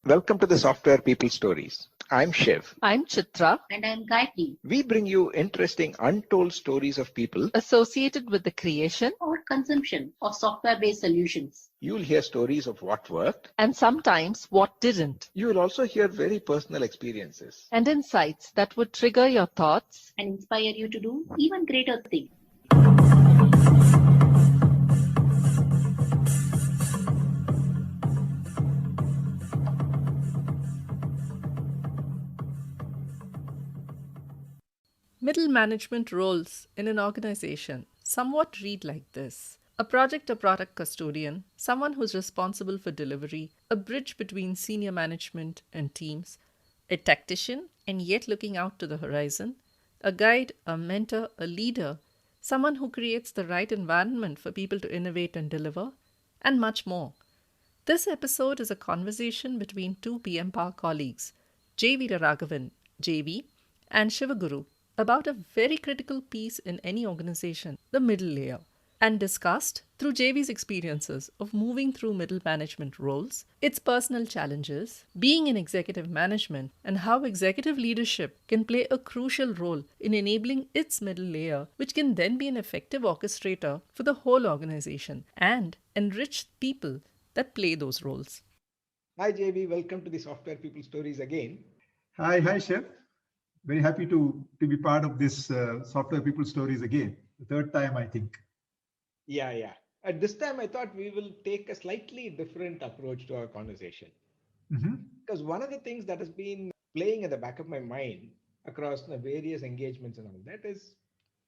Welcome to the Software People Stories. I'm Shiv. I'm Chitra, And I'm Gayatri. We bring you interesting, untold stories of people. associated with the creation Or consumption of software-based solutions. You'll hear stories of what worked. and sometimes what didn't, You will also hear very personal experiences. and insights that would trigger your thoughts. And inspire you to do even greater things. Middle management roles in an organization somewhat read like this: a project or product custodian, someone who's responsible for delivery, a bridge between senior management and teams, a tactician and yet looking out to the horizon, a guide, a mentor, a leader, someone who creates the right environment for people to innovate and deliver, and much more. This episode is a conversation between two PM Power colleagues, J Veeraraaghavan, JV, and Sivaguru, about a very critical piece in any organization, the middle layer, and discussed through JV's experiences of moving through middle management roles, its personal challenges, being in executive management, and how executive leadership can play a crucial role in enabling its middle layer, which can then be an effective orchestrator for the whole organization and enrich people that play those roles. Hi, JV. Welcome to the Software People Stories again. Hi, Chef. Very happy to be part of this Software People Stories again. The third time, I think. Yeah. At this time, I thought we will take a slightly different approach to our conversation. Because one of the things that has been playing at the back of my mind across the various engagements and all that is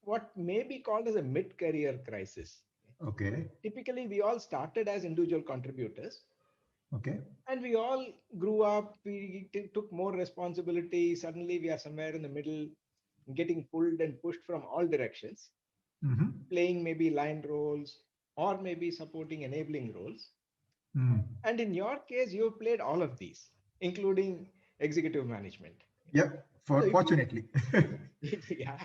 what may be called as a mid-career crisis. Okay. Typically, we all started as individual contributors. Okay. And we all grew up, we took more responsibility. Suddenly we are somewhere in the middle, getting pulled and pushed from all directions, playing maybe line roles or maybe supporting enabling roles. And in your case, you've played all of these, including executive management. Yeah, fortunately. Yeah.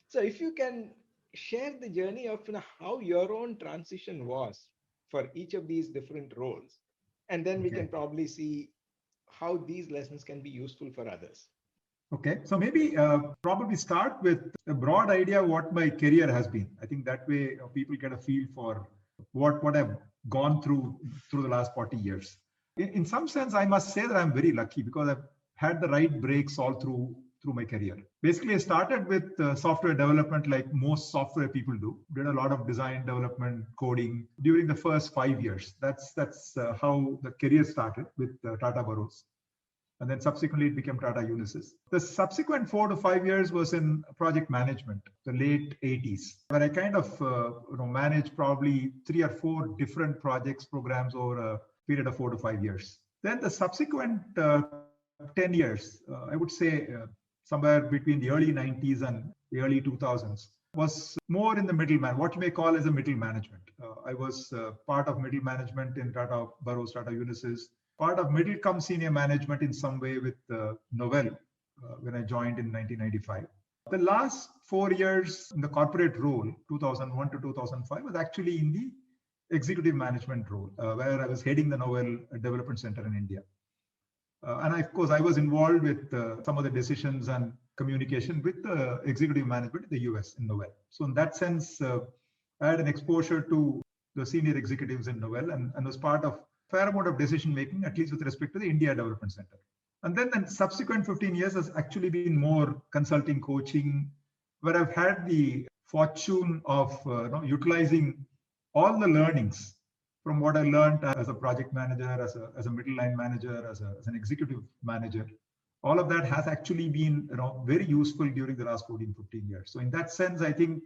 So if you can share the journey of how your own transition was for each of these different roles, and then we can probably see how these lessons can be useful for others. Okay, so maybe probably start with a broad idea of what my career has been. I think that way people get a feel for what I've gone through the last 40 years. In some sense, I must say that I'm very lucky because I've had the right breaks all through my career. Basically, I started with software development like most software people do. Did a lot of design, development, coding during the first 5 years. That's how the career started with Tata Burroughs. And then subsequently it became Tata Unisys. The subsequent 4 to 5 years was in project management, the late 80s, where I kind of managed probably 3 or 4 different projects, programs over a period of 4 to 5 years. Then the subsequent 10 years, I would say somewhere between the early 90s and the early 2000s, was more in the middle man, what you may call as a middle management. I was part of middle management in Tata Burroughs, Tata Unisys, part of middle come senior management in some way with Novell when I joined in 1995. The last 4 years in the corporate role, 2001 to 2005, was actually in the executive management role, where I was heading the Novell Development Center in India. And of course, I was involved with some of the decisions and communication with the executive management in the US in Novell. So in that sense, I had an exposure to the senior executives in Novell and was part of fair amount of decision making, at least with respect to the India Development Center. And then the subsequent 15 years has actually been more consulting, coaching, where I've had the fortune of utilizing all the learnings from what I learned as a project manager, as a middle line manager, as an executive manager. All of that has actually been very useful during the last 14, 15 years. So in that sense, I think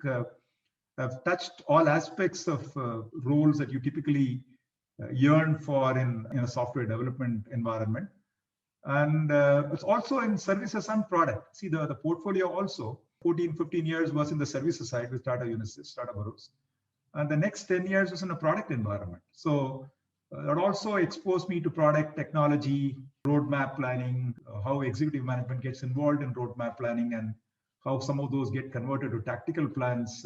I've touched all aspects of roles that you typically yearn for in a software development environment. And it's also in services and product. See, the portfolio also, 14, 15 years was in the services side with Tata Unisys, Tata Burroughs. And the next 10 years was in a product environment. So it also exposed me to product technology, roadmap planning, how executive management gets involved in roadmap planning, and how some of those get converted to tactical plans,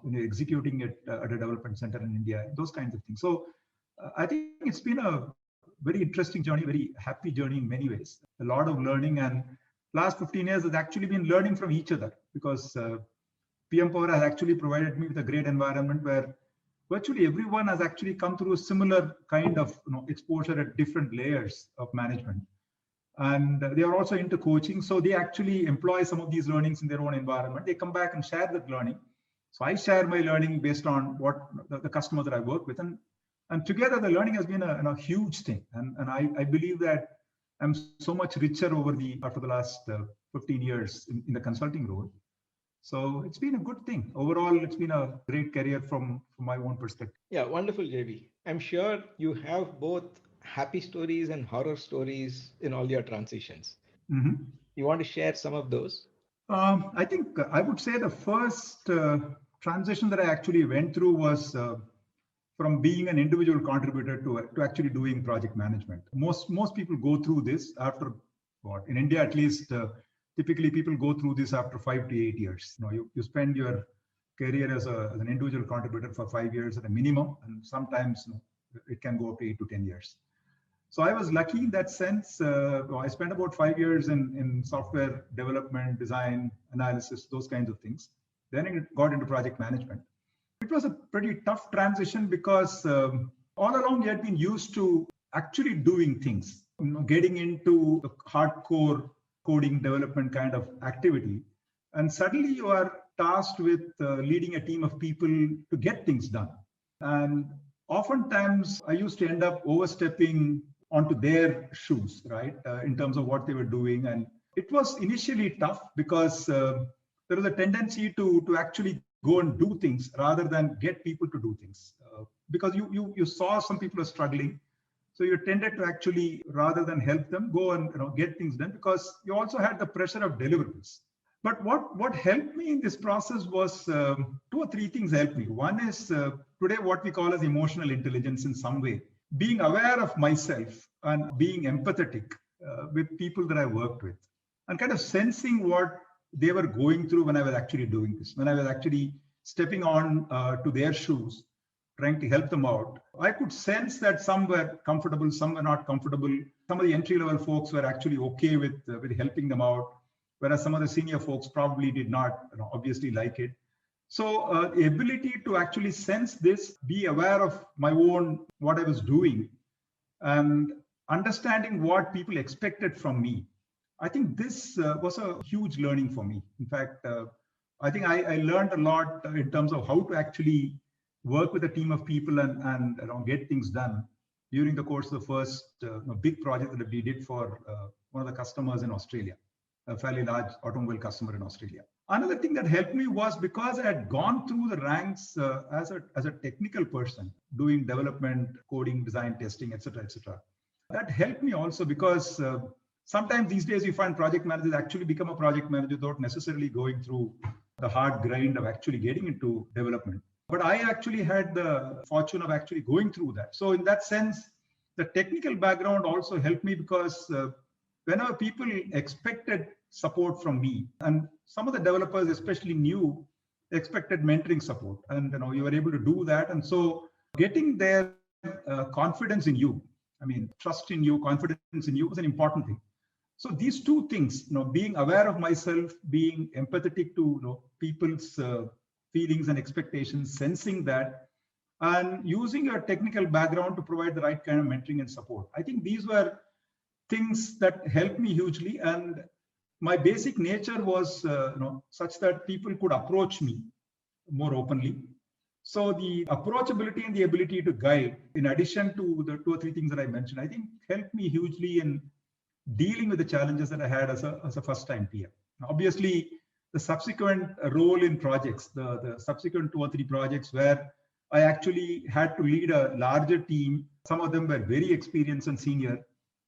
when you're executing it at a development center in India, those kinds of things. So I think it's been a very interesting journey, very happy journey in many ways. A lot of learning, and last 15 years has actually been learning from each other, because PM Power has actually provided me with a great environment where virtually everyone has actually come through a similar kind of exposure at different layers of management. And they are also into coaching. So they actually employ some of these learnings in their own environment. They come back and share that learning. So I share my learning based on what the customer that I work with. And together the learning has been a huge thing. And I believe that I'm so much richer after the last 15 years in the consulting role. So it's been a good thing. Overall, it's been a great career from my own perspective. Yeah, wonderful, JV. I'm sure you have both happy stories and horror stories in all your transitions. Mm-hmm. You want to share some of those? I think I would say the first transition that I actually went through was from being an individual contributor to actually doing project management. Most people go through this after in India at least. Typically, people go through this after 5 to 8 years. You spend your career as an individual contributor for 5 years at a minimum, and sometimes it can go up to 8 to 10 years. So I was lucky in that sense. I spent about 5 years in software development, design, analysis, those kinds of things. Then it got into project management. It was a pretty tough transition because all along you had been used to actually doing things, getting into the hardcore coding development kind of activity. And suddenly you are tasked with leading a team of people to get things done. And oftentimes I used to end up overstepping onto their shoes, right, in terms of what they were doing. And it was initially tough because there was a tendency to actually go and do things rather than get people to do things. Because you saw some people are struggling. So you tended to actually, rather than help them, go and get things done, because you also had the pressure of deliverables. But what helped me in this process was 2 or 3 things helped me. One is today what we call as emotional intelligence in some way. Being aware of myself and being empathetic with people that I worked with, and kind of sensing what they were going through when I was actually doing this, when I was actually stepping on to their shoes, trying to help them out. I could sense that some were comfortable, some were not comfortable. Some of the entry-level folks were actually okay with helping them out, whereas some of the senior folks probably did not obviously like it. So the ability to actually sense this, be aware of what I was doing, and understanding what people expected from me. I think this was a huge learning for me. In fact, I think I learned a lot in terms of how to actually work with a team of people and get things done during the course of the first big project that we did for one of the customers in Australia, a fairly large automobile customer in Australia. Another thing that helped me was because I had gone through the ranks as a technical person, doing development, coding, design, testing, etc., etc. That helped me also because sometimes these days you find project managers actually become a project manager without necessarily going through the hard grind of actually getting into development. But I actually had the fortune of actually going through that. So in that sense, the technical background also helped me because whenever people expected support from me, and some of the developers, especially new, expected mentoring support, and you were able to do that. And so getting their confidence in you, trust in you, confidence in you was an important thing. So these 2 things, being aware of myself, being empathetic to people's feelings and expectations, sensing that, and using your technical background to provide the right kind of mentoring and support. I think these were things that helped me hugely. And my basic nature was such that people could approach me more openly. So the approachability and the ability to guide, in addition to the 2 or 3 things that I mentioned, I think helped me hugely in dealing with the challenges that I had as a first-time PM. Obviously, the subsequent role in projects, the subsequent 2 or 3 projects where I actually had to lead a larger team, some of them were very experienced and senior,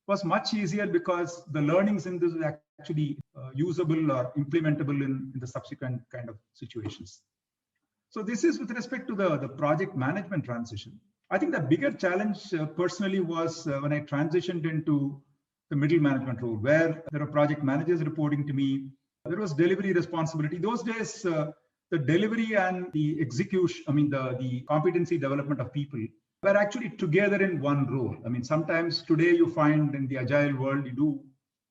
was much easier because the learnings in this were actually usable or implementable in the subsequent kind of situations. So this is with respect to the project management transition. I think the bigger challenge personally was when I transitioned into the middle management role, where there are project managers reporting to me. There was delivery responsibility. Those days, the delivery and the execution, the competency development of people were actually together in one role. I mean, sometimes today you find in the agile world, you do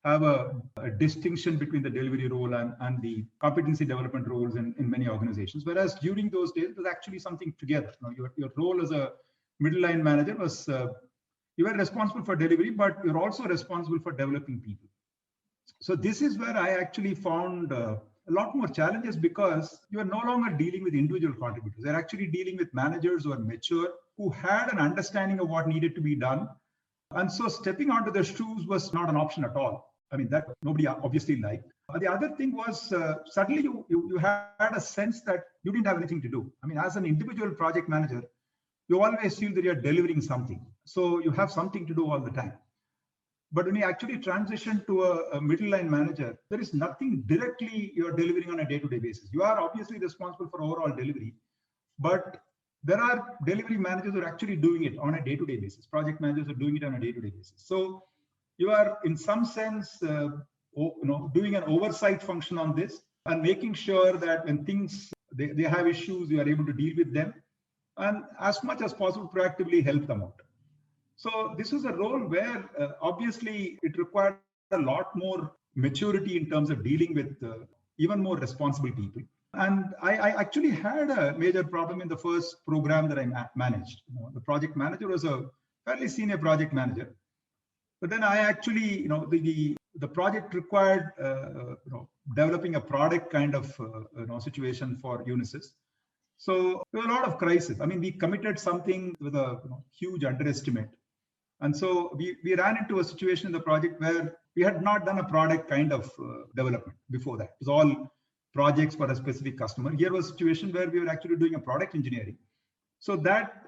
have a distinction between the delivery role and the competency development roles in many organizations. Whereas during those days, it was actually something together. Your role as a middle line manager was, you were responsible for delivery, but you're also responsible for developing people. So this is where I actually found a lot more challenges, because you are no longer dealing with individual contributors. They're actually dealing with managers who are mature, who had an understanding of what needed to be done. And so stepping onto their shoes was not an option at all. I mean, that nobody obviously liked. The other thing was suddenly you had a sense that you didn't have anything to do. I mean, as an individual project manager, you always feel that you're delivering something. So you have something to do all the time. But when you actually transition to a middle line manager, there is nothing directly you're delivering on a day-to-day basis. You are obviously responsible for overall delivery, but there are delivery managers who are actually doing it on a day-to-day basis. Project managers are doing it on a day-to-day basis. So you are, in some sense, doing an oversight function on this and making sure that when things they have issues, you are able to deal with them and as much as possible proactively help them out. So this is a role where obviously it required a lot more maturity in terms of dealing with even more responsible people. And I actually had a major problem in the first program that I managed. The project manager was a fairly senior project manager. But then I actually, the project required developing a product kind of situation for Unisys. So there were a lot of crises. I mean, we committed something with a huge underestimate. And so we ran into a situation in the project where we had not done a product kind of development before that. It was all projects for a specific customer. Here was a situation where we were actually doing a product engineering. So that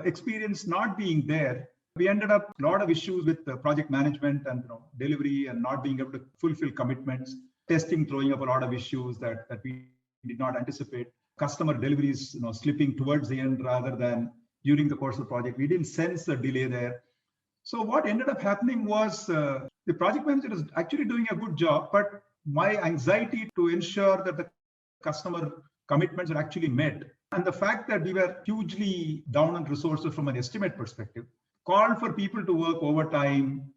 experience not being there, we ended up a lot of issues with project management and delivery and not being able to fulfill commitments, testing throwing up a lot of issues that we did not anticipate, customer deliveries slipping towards the end rather than during the course of the project. We didn't sense a delay there. So what ended up happening was the project manager is actually doing a good job, but my anxiety to ensure that the customer commitments are actually met, and the fact that we were hugely down on resources from an estimate perspective, called for people to work overtime,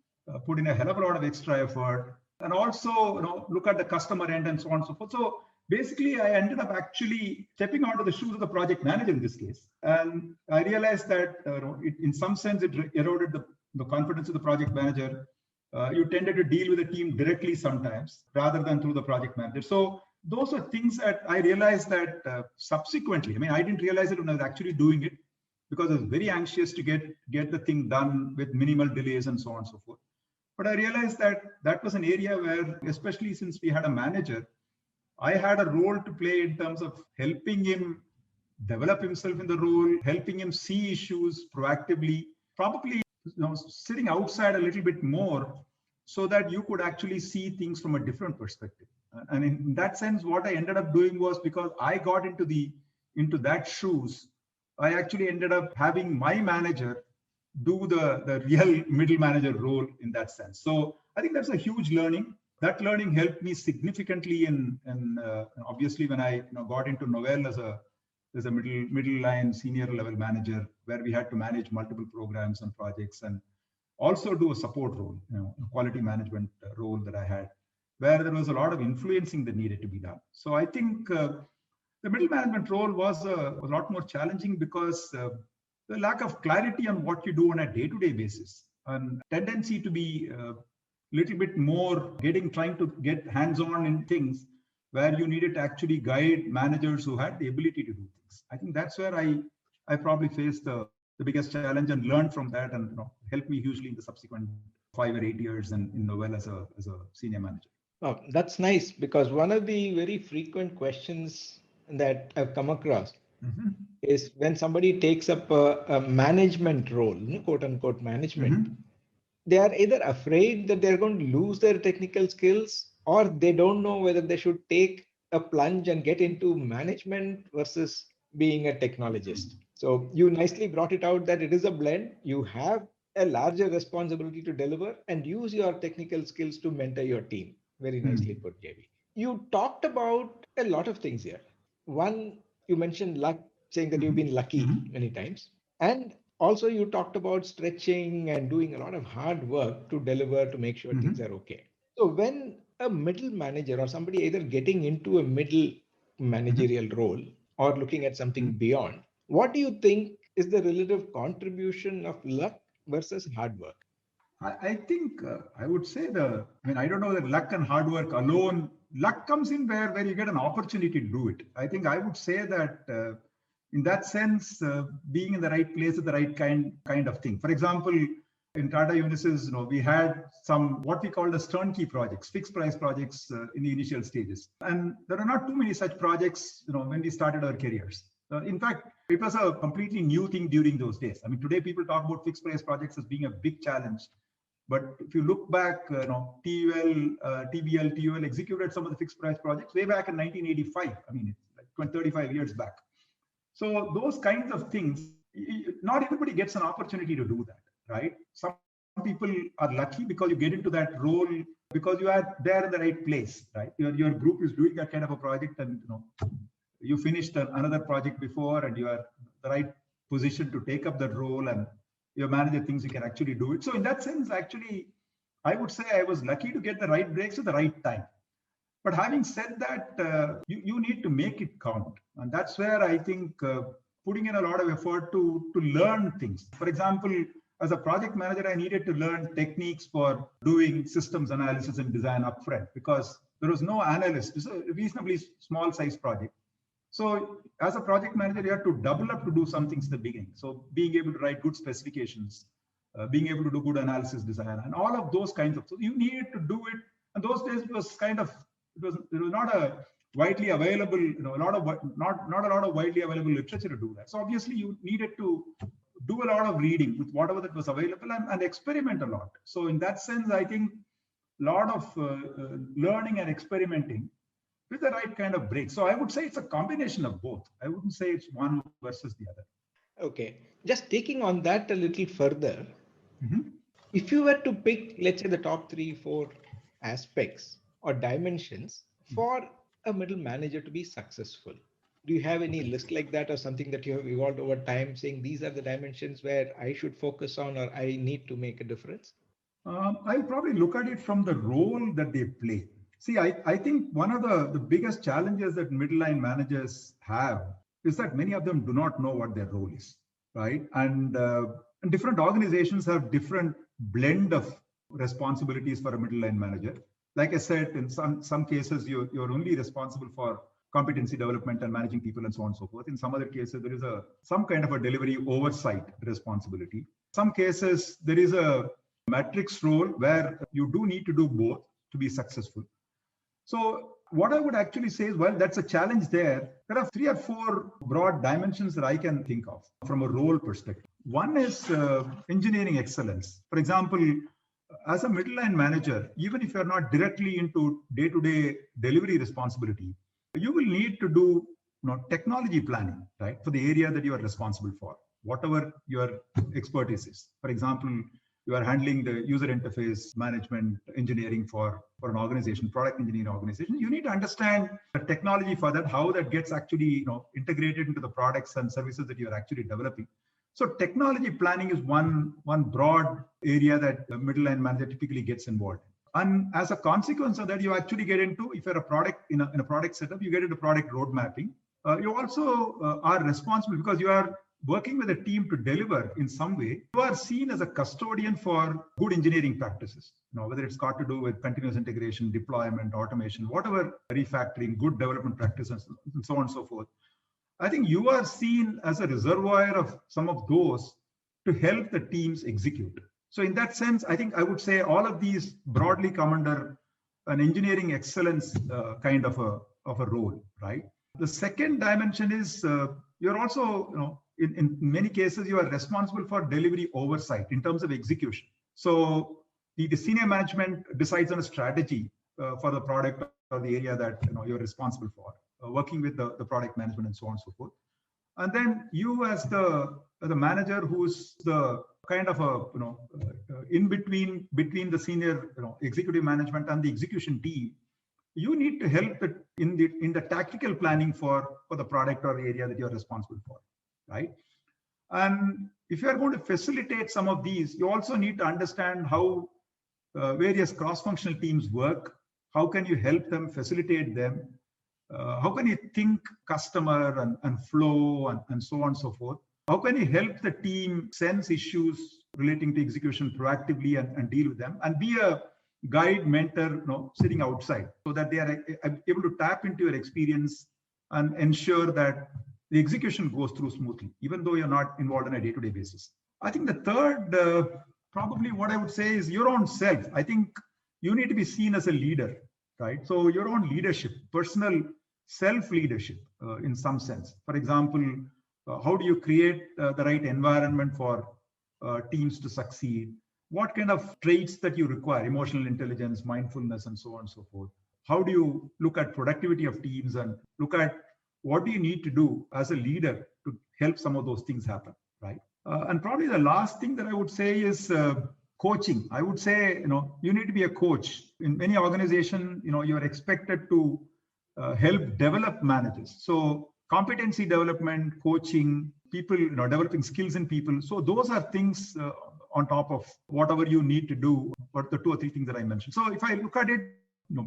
put in a hell of a lot of extra effort, and also look at the customer end and so on and so forth. So basically, I ended up actually stepping onto the shoes of the project manager in this case, and I realized that in some sense it eroded the confidence of the project manager. You tended to deal with the team directly sometimes rather than through the project manager. So those are things that I realized that subsequently. I mean, I didn't realize it when I was actually doing it because I was very anxious to get the thing done with minimal delays and so on and so forth. But I realized that that was an area where, especially since we had a manager, I had a role to play in terms of helping him develop himself in the role, helping him see issues proactively, probably sitting outside a little bit more so that you could actually see things from a different perspective. And in that sense, what I ended up doing was, because I got into that shoes, I actually ended up having my manager do the real middle manager role in that sense. So I think that's a huge learning. That learning helped me significantly in obviously when I got into Novell as a middle line senior level manager, where we had to manage multiple programs and projects and also do a support role, a quality management role that I had, where there was a lot of influencing that needed to be done. So I think the middle management role was a lot more challenging because the lack of clarity on what you do on a day-to-day basis and tendency to be a little bit more trying to get hands-on in things where you needed to actually guide managers who had the ability to do things. I think that's where I probably faced the biggest challenge and learned from that, and helped me hugely in the subsequent 5 or 8 years in Novell as a senior manager. Oh, that's nice, because one of the very frequent questions that I've come across is when somebody takes up a management role, quote unquote management, they are either afraid that they're going to lose their technical skills, or they don't know whether they should take a plunge and get into management versus being a technologist. So you nicely brought it out that it is a blend. You have a larger responsibility to deliver and use your technical skills to mentor your team. Very nicely put, JV. You talked about a lot of things here. One, you mentioned luck, saying that you've been lucky many times. And Also, you talked about stretching and doing a lot of hard work to deliver to make sure things are okay. So when a middle manager or somebody either getting into a middle managerial role or looking at something beyond, what do you think is the relative contribution of luck versus hard work? I think I would say I don't know that luck and hard work alone, luck comes in where you get an opportunity to do it. I think I would say that in that sense, being in the right place at the right kind of thing. For example, in Tata Unisys, we had some what we call as turnkey projects, fixed price projects in the initial stages. And there are not too many such projects, when we started our careers. In fact, it was a completely new thing during those days. I mean, today people talk about fixed price projects as being a big challenge. But if you look back, TBL executed some of the fixed price projects way back in 1985. I mean, it's like 35 years back. So those kinds of things, not everybody gets an opportunity to do that, right? Some people are lucky because you get into that role because you are there in the right place, right? Your group is doing that kind of a project, and you finished another project before, and you are the right position to take up that role, and your manager thinks you can actually do it. So in that sense, actually, I would say I was lucky to get the right breaks at the right time. But having said that, you need to make it count. And that's where I think putting in a lot of effort to learn things. For example, as a project manager, I needed to learn techniques for doing systems analysis and design upfront because there was no analyst. It's a reasonably small size project. So as a project manager, you have to double up to do some things in the beginning. So being able to write good specifications, being able to do good analysis design, and all of those kinds of, so you needed to do it. And those days it was kind of, it was not a widely available, not a lot of widely available literature to do that. So obviously you needed to do a lot of reading with whatever that was available and experiment a lot. So in that sense, I think a lot of learning and experimenting with the right kind of break. So I would say it's a combination of both. I wouldn't say it's one versus the other. Okay. Just taking on that a little further, if you were to pick, let's say, the top 3-4 aspects or dimensions for a middle manager to be successful, do you have any list like that or something that you have evolved over time saying these are the dimensions where I should focus on or I need to make a difference? I'll probably look at it from the role that they play. See, I think one of the biggest challenges that middle line managers have is that many of them do not know what their role is, right? And different organizations have different blend of responsibilities for a middle line manager. Like I said, in some cases, you're only responsible for competency development and managing people and so on and so forth. In some other cases, there is some kind of a delivery oversight responsibility. Some cases, there is a matrix role where you do need to do both to be successful. So what I would actually say is, well, that's a challenge there. There are 3 or 4 broad dimensions that I can think of from a role perspective. One is engineering excellence. For example, as a middle line manager, even if you're not directly into day-to-day delivery responsibility, you will need to do technology planning, right, for the area that you are responsible for, whatever your expertise is. For example, you are handling the user interface management engineering for an organization, product engineering organization. You need to understand the technology for that, how that gets actually integrated into the products and services that you are actually developing. So technology planning is one broad area that the middle line manager typically gets involved in. And as a consequence of that, you actually get into, if you're a product in a product setup, you get into product road mapping. You also are responsible because you are working with a team to deliver in some way. You are seen as a custodian for good engineering practices, whether it's got to do with continuous integration, deployment, automation, whatever, refactoring, good development practices, and so on and so forth. I think you are seen as a reservoir of some of those to help the teams execute. So in that sense, I think I would say all of these broadly come under an engineering excellence kind of a role, right? The second dimension is you're also, in many cases, you are responsible for delivery oversight in terms of execution. So the senior management decides on a strategy for the product or the area that you're responsible for, working with the product management and so on and so forth. And then you as the manager, who's the kind of in between the senior executive management and the execution team, you need to help in the tactical planning for the product or the area that you're responsible for, right? And if you are going to facilitate some of these, you also need to understand how various cross-functional teams work. How can you help them, facilitate them? How can you think customer and flow and so on and so forth? How can you help the team sense issues relating to execution proactively and deal with them, and be a guide, mentor, sitting outside, so that they are able to tap into your experience and ensure that the execution goes through smoothly, even though you're not involved on a day-to-day basis. I think the third, probably what I would say, is your own self. I think you need to be seen as a leader, right? So your own leadership, personal self-leadership in some sense. For example, how do you create the right environment for teams to succeed? What kind of traits that you require, emotional intelligence, mindfulness, and so on and so forth. How do you look at productivity of teams and look at what do you need to do as a leader to help some of those things happen, right? And probably the last thing that I would say is coaching. I would say, you need to be a coach. In many organizations, you're expected to help develop managers. So competency development, coaching, people, developing skills in people. So those are things on top of whatever you need to do, but the 2 or 3 things that I mentioned. So if I look at it,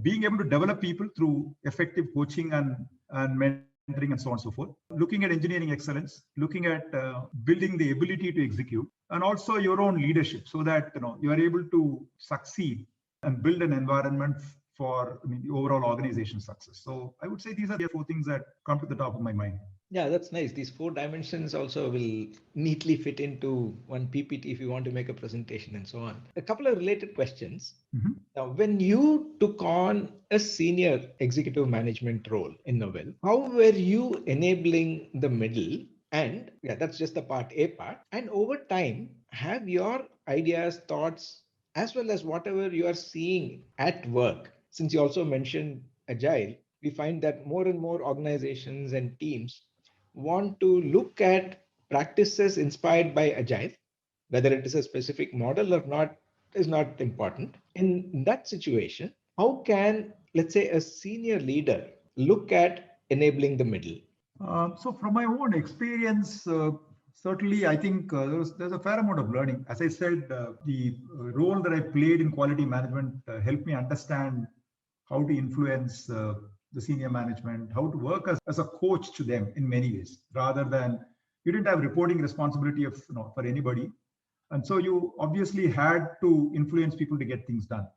being able to develop people through effective coaching and mentoring and so on and so forth, looking at engineering excellence, looking at building the ability to execute, and also your own leadership, so that you are able to succeed and build an environment for the overall organization success. So I would say these are the 4 things that come to the top of my mind. Yeah, that's nice. These 4 dimensions also will neatly fit into one PPT if you want to make a presentation and so on. A couple of related questions. Mm-hmm. Now, when you took on a senior executive management role in Novell, how were you enabling the middle? And that's just the part A part. And over time, have your ideas, thoughts, as well as whatever you are seeing at work, since you also mentioned Agile, we find that more and more organizations and teams want to look at practices inspired by Agile, whether it is a specific model or not is not important. In that situation, how can, let's say, a senior leader look at enabling the middle? So from my own experience, certainly I think there's a fair amount of learning. As I said, the role that I played in quality management helped me understand how to influence the senior management, how to work as a coach to them in many ways, rather than you didn't have reporting responsibility of for anybody. And so you obviously had to influence people to get things done.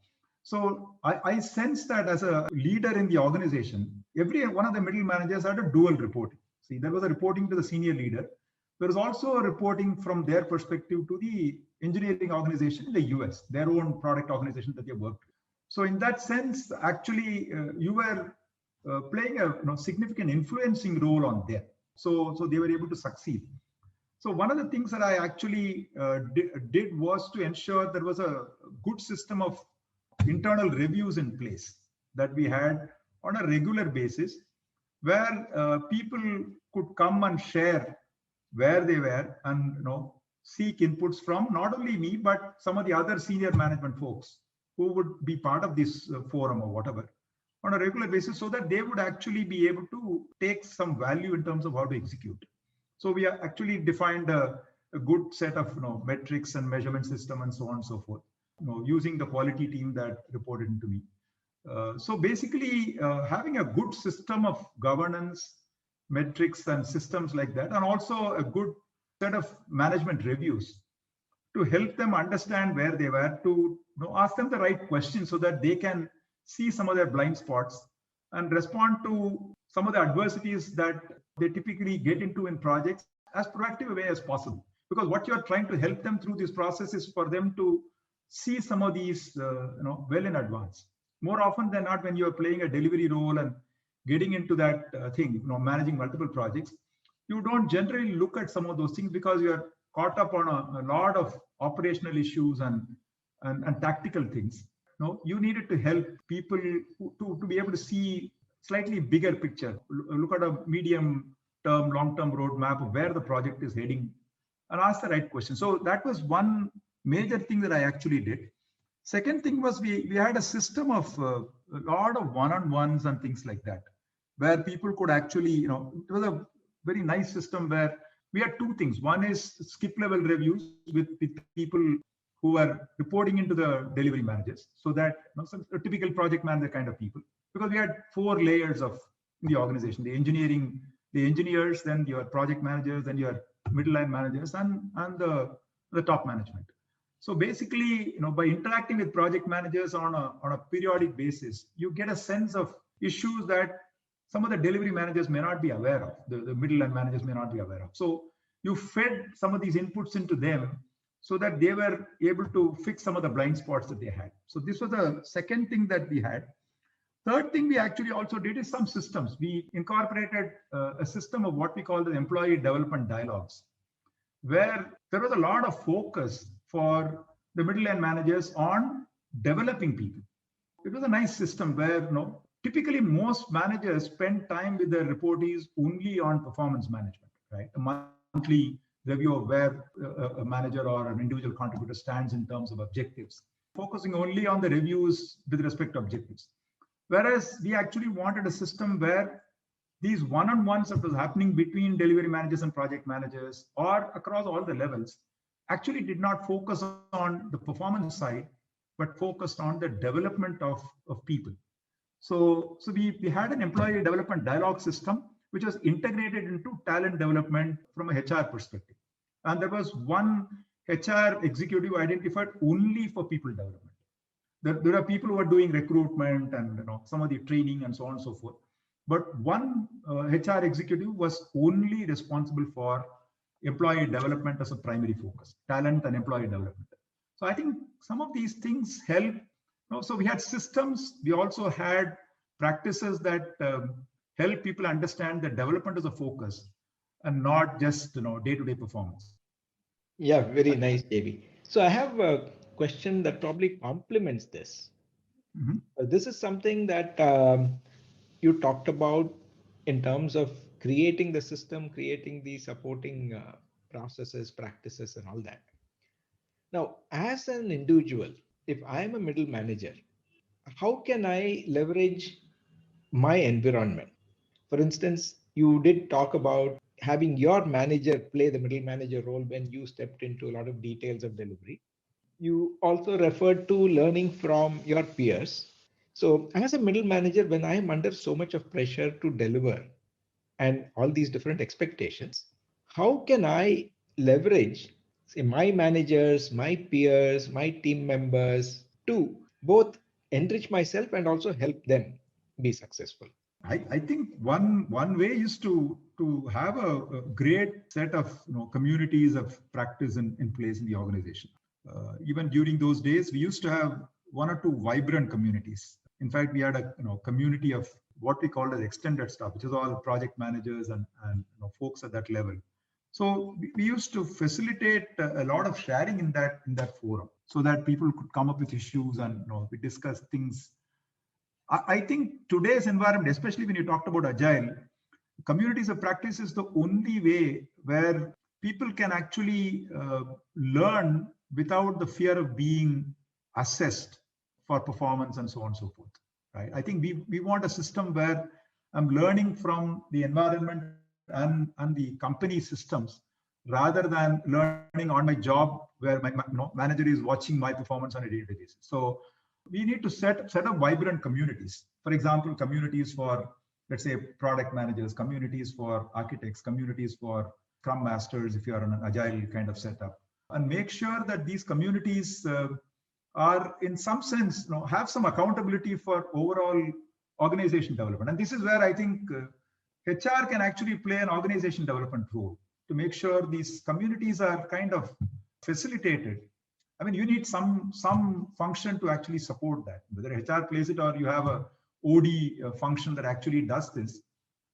So I sense that as a leader in the organization, every one of the middle managers had a dual reporting. See, there was a reporting to the senior leader. There was also a reporting from their perspective to the engineering organization in the US, their own product organization that they worked with. So in that sense, actually, you were playing a significant influencing role on them. So they were able to succeed. So one of the things that I actually did was to ensure there was a good system of internal reviews in place that we had on a regular basis, where people could come and share where they were and seek inputs from not only me, but some of the other senior management folks who would be part of this forum or whatever on a regular basis, so that they would actually be able to take some value in terms of how to execute. So we are actually defined a good set of metrics and measurement system and so on and so forth, using the quality team that reported into me. So basically, having a good system of governance, metrics and systems like that, and also a good set of management reviews to help them understand where they were, to ask them the right questions so that they can see some of their blind spots and respond to some of the adversities that they typically get into in projects as proactive a way as possible. Because what you're trying to help them through this process is for them to see some of these well in advance. More often than not, when you're playing a delivery role and getting into that thing, managing multiple projects, you don't generally look at some of those things because you're caught up on a lot of operational issues and tactical things. You needed to help people to be able to see slightly bigger picture, look at a medium term, long term roadmap of where the project is heading and ask the right question. So that was one major thing that I actually did. Second thing was we had a system of a lot of one-on-ones and things like that, where people could actually, it was a very nice system where we had two things. One is skip level reviews with people who are reporting into the delivery managers, so that some a typical project manager kind of people, because we had 4 layers of the organization: the engineering, the engineers, then your project managers, then your middle line managers, and the top management. So basically, by interacting with project managers on a periodic basis, you get a sense of issues that some of the delivery managers may not be aware of, the middle line managers may not be aware of. So you fed some of these inputs into them so that they were able to fix some of the blind spots that they had. So this was the second thing that we had. Third thing we actually also did is some systems. We incorporated a system of what we call the employee development dialogues, where there was a lot of focus for the middle line managers on developing people. It was a nice system where typically most managers spend time with their reportees only on performance management, right? A monthly review of where a manager or an individual contributor stands in terms of objectives, focusing only on the reviews with respect to objectives. Whereas we actually wanted a system where these one-on-ones that was happening between delivery managers and project managers or across all the levels actually did not focus on the performance side, but focused on the development of people. So we had an employee development dialogue system, which was integrated into talent development from a HR perspective. And there was one HR executive identified only for people development. There are people who are doing recruitment and some of the training and so on and so forth. But one HR executive was only responsible for employee development as a primary focus, talent and employee development. So I think some of these things help. So we had systems. We also had practices that help people understand that development is a focus and not just day-to-day performance. Yeah, very nice, JB. So I have a question that probably complements this. This is something that you talked about in terms of creating the system, creating the supporting processes, practices, and all that. Now, as an individual, if I'm a middle manager, how can I leverage my environment? For instance, you did talk about having your manager play the middle manager role when you stepped into a lot of details of delivery. You also referred to learning from your peers. So as a middle manager, when I am under so much of pressure to deliver and all these different expectations, how can I leverage, say, my managers, my peers, my team members to both enrich myself and also help them be successful? I think one way is to have a great set of communities of practice in place in the organization. Even during those days, we used to have 1 or 2 vibrant communities. In fact, we had a community of what we called as extended staff, which is all project managers and folks at that level. So we used to facilitate a lot of sharing in that forum, so that people could come up with issues and we discuss things. I think today's environment, especially when you talked about agile, communities of practice is the only way where people can actually learn without the fear of being assessed for performance and so on and so forth. Right? I think we want a system where I'm learning from the environment and the company systems rather than learning on my job where my manager is watching my performance on a day-to-day basis. So we need to set up vibrant communities. For example, communities for, let's say, product managers, communities for architects, communities for Scrum Masters, if you are in an agile kind of setup, and make sure that these communities are, in some sense, have some accountability for overall organization development. And this is where I think HR can actually play an organization development role to make sure these communities are kind of facilitated. I mean, you need some function to actually support that. Whether HR plays it or you have a OD function that actually does this,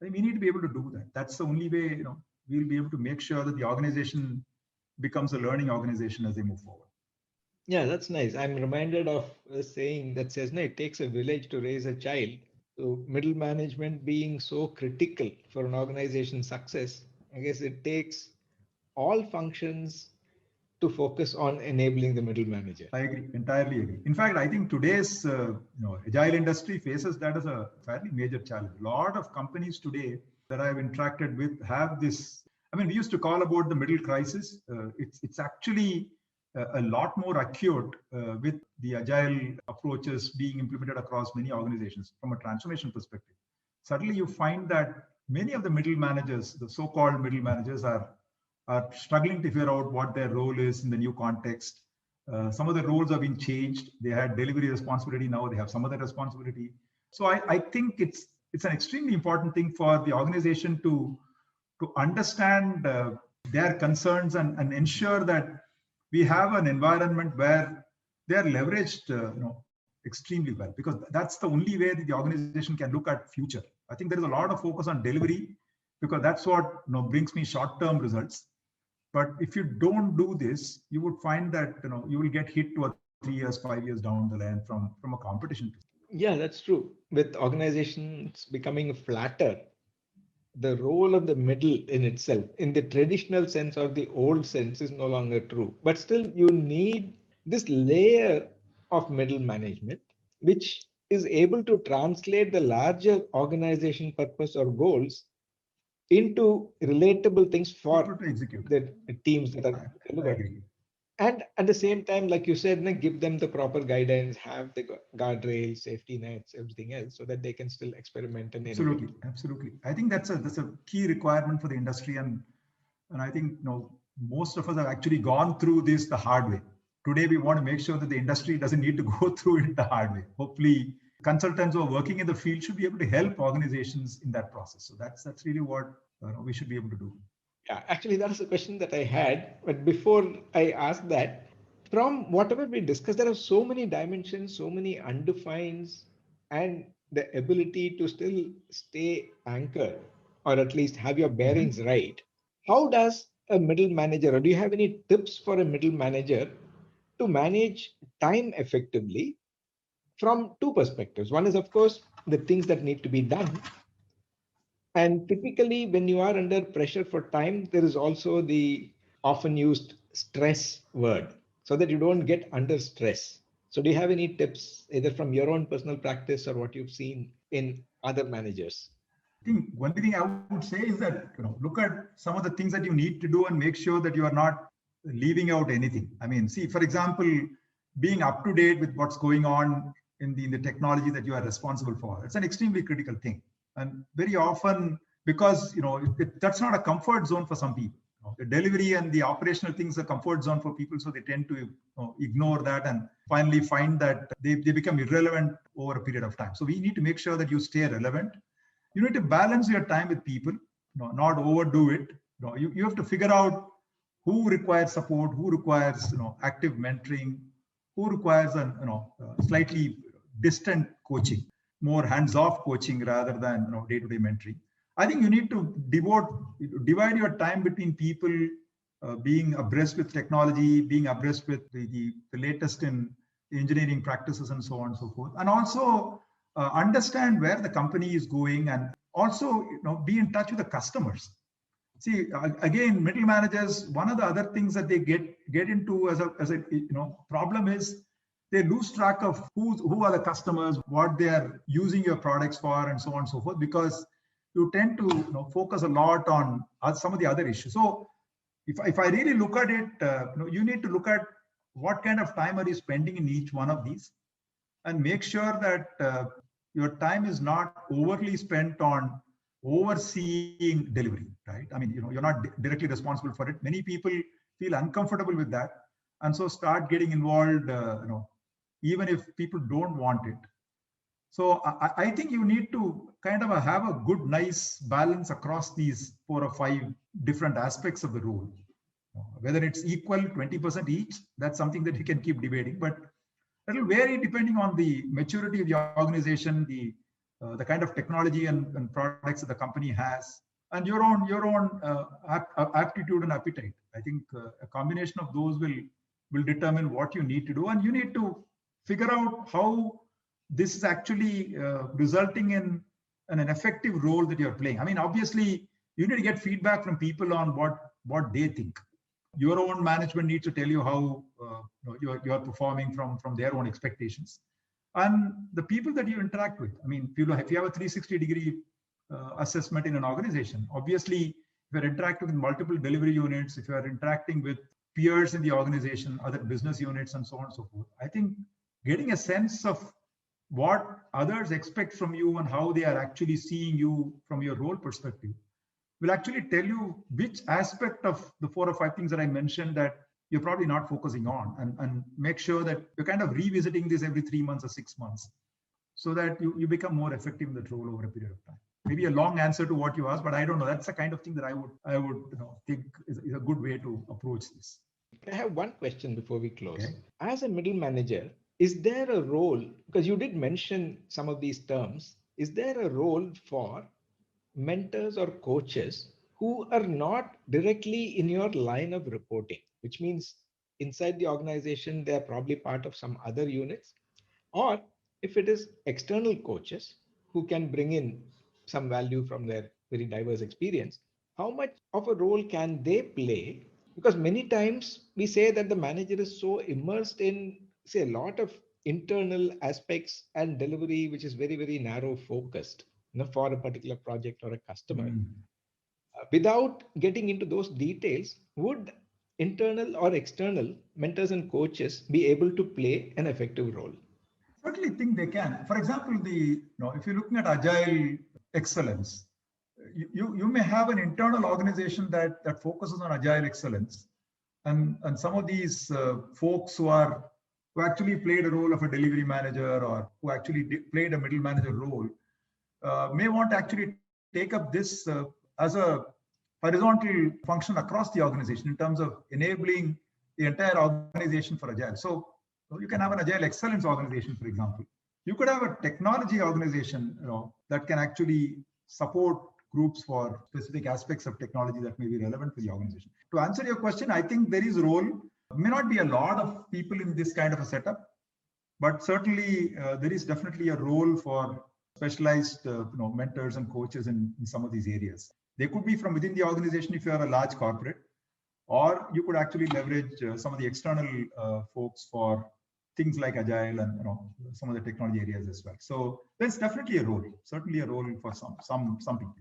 I think we need to be able to do that. That's the only way we'll be able to make sure that the organization becomes a learning organization as they move forward. Yeah, that's nice. I'm reminded of a saying that says, no, it takes a village to raise a child. So middle management being so critical for an organization's success, I guess it takes all functions to focus on enabling the middle manager. I agree, entirely agree. In fact, I think today's agile industry faces that as a fairly major challenge. A lot of companies today that I've interacted with have this. I mean, we used to call about the middle crisis. It's actually a lot more acute with the agile approaches being implemented across many organizations from a transformation perspective. Suddenly you find that many of the middle managers, the so-called middle managers, are struggling to figure out what their role is in the new context. Some of the roles have been changed. They had delivery responsibility, now they have some other responsibility. So I think it's an extremely important thing for the organization to understand their concerns and ensure that we have an environment where they are leveraged extremely well, because that's the only way that the organization can look at future. I think there is a lot of focus on delivery because that's what brings me short-term results. But if you don't do this, you would find that you will get hit 2 or 3 years, 5 years down the line from a competition. Yeah, that's true. With organizations becoming flatter, the role of the middle in itself, in the traditional sense or the old sense, is no longer true. But still, you need this layer of middle management, which is able to translate the larger organization purpose or goals into relatable things for the teams that are delivered. And at the same time, like you said, give them the proper guidance, have the guardrails, safety nets, everything else, so that they can still experiment and innovate. Absolutely. I think that's a key requirement for the industry, and I think most of us have actually gone through this the hard way. Today, we want to make sure that the industry doesn't need to go through it the hard way. Hopefully, consultants who are working in the field should be able to help organizations in that process. So that's really what we should be able to do. Yeah, actually, that's a question that I had. But before I ask that, from whatever we discussed, there are so many dimensions, so many undefineds, and the ability to still stay anchored, or at least have your bearings right. How does a middle manager, or do you have any tips for a middle manager to manage time effectively from two perspectives? One is, of course, the things that need to be done. And typically, when you are under pressure for time, there is also the often used stress word, so that you don't get under stress. So do you have any tips, either from your own personal practice or what you've seen in other managers? I think one thing I would say is that look at some of the things that you need to do and make sure that you are not leaving out anything. I mean, see, for example, being up to date with what's going on in the technology that you are responsible for. It's an extremely critical thing. And very often, because that's not a comfort zone for some people. The delivery and the operational things are comfort zone for people, so they tend to ignore that and finally find that they become irrelevant over a period of time. So we need to make sure that you stay relevant. You need to balance your time with people, not overdo it. You have to figure out who requires support, who requires active mentoring, who requires slightly distant coaching, more hands-off coaching rather than day-to-day mentoring. I think you need to divide your time between people being abreast with technology, being abreast with the latest in engineering practices and so on and so forth, and also understand where the company is going, and also be in touch with the customers. See, again, middle managers, one of the other things that they get into as a problem is they lose track of who are the customers, what they are using your products for, and so on and so forth, because you tend to focus a lot on some of the other issues. So if I really look at it, you need to look at what kind of time are you spending in each one of these, and make sure that your time is not overly spent on overseeing delivery, right? I mean, you're not directly responsible for it. Many people feel uncomfortable with that, and so start getting involved, even if people don't want it. So I think you need to kind of have a good, nice balance across these 4 or 5 different aspects of the role. Whether it's equal, 20% each, that's something that you can keep debating, but that will vary depending on the maturity of the organization, the kind of technology and products that the company has, and your own aptitude and appetite. I think a combination of those will determine what you need to do, and you need to figure out how this is actually resulting in an effective role that you're playing. I mean, obviously, you need to get feedback from people on what they think. Your own management needs to tell you how you're performing from their own expectations. And the people that you interact with, I mean, if you have a 360-degree assessment in an organization, obviously, you're interacting with multiple delivery units, if you're interacting with peers in the organization, other business units, and so on and so forth, I think getting a sense of what others expect from you and how they are actually seeing you from your role perspective will actually tell you which aspect of the 4 or 5 things that I mentioned that you're probably not focusing on, and make sure that you're kind of revisiting this every 3 months or 6 months so that you become more effective in that role over a period of time. Maybe a long answer to what you asked, but I don't know. That's the kind of thing that I would think is a good way to approach this. I have one question before we close. Okay. As a middle manager, is there a role, because you did mention some of these terms, is there a role for mentors or coaches who are not directly in your line of reporting, which means inside the organization, they're probably part of some other units? Or if it is external coaches who can bring in some value from their very diverse experience, how much of a role can they play? Because many times we say that the manager is so immersed in, say, a lot of internal aspects and delivery, which is very, very narrow focused, for a particular project or a customer. Without getting into those details, would internal or external mentors and coaches be able to play an effective role? Certainly think they can. For example, if you're looking at agile excellence, you may have an internal organization that focuses on agile excellence, and some of these folks who actually played a role of a delivery manager or who actually played a middle manager role may want to actually take up this as a horizontal function across the organization in terms of enabling the entire organization for agile. So you can have an agile excellence organization, for example. You could have a technology organization, that can actually support groups for specific aspects of technology that may be relevant to the organization. To answer your question, I think there is a role. May not be a lot of people in this kind of a setup, but certainly there is definitely a role for specialized mentors and coaches in some of these areas. They could be from within the organization if you are a large corporate, or you could actually leverage some of the external folks for things like agile and some of the technology areas as well. So there's definitely a role, certainly a role for some people.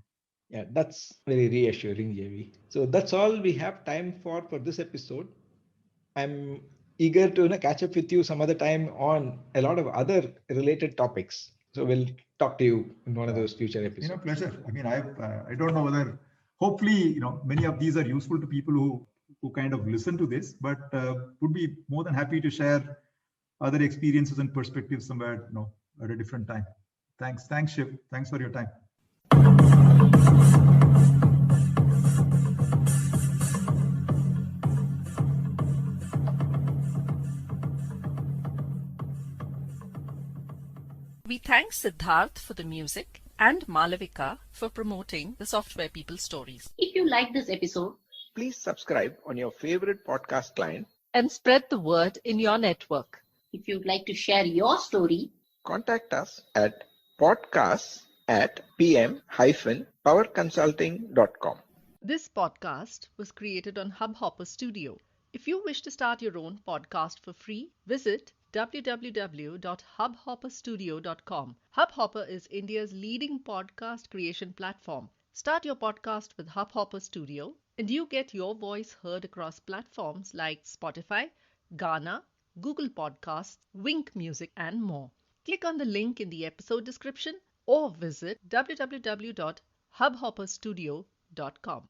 Yeah, that's very reassuring, JV. So that's all we have time for this episode. I'm eager to catch up with you some other time on a lot of other related topics. So we'll talk to you in one of those future episodes. Pleasure. I mean, I don't know whether, hopefully, many of these are useful to people who kind of listen to this, but would be more than happy to share other experiences and perspectives somewhere, at a different time. Thanks, Shiv. Thanks for your time. We thank Siddharth for the music and Malavika for promoting the Software People stories. If you like this episode, please subscribe on your favorite podcast client and spread the word in your network. If you'd like to share your story, contact us at podcasts@pm-powerconsulting.com. This podcast was created on Hubhopper Studio. If you wish to start your own podcast for free, visit www.hubhopperstudio.com. Hubhopper is India's leading podcast creation platform. Start your podcast with Hubhopper Studio and you get your voice heard across platforms like Spotify, Gaana, Google Podcasts, Wink Music, and more. Click on the link in the episode description or visit www.hubhopperstudio.com.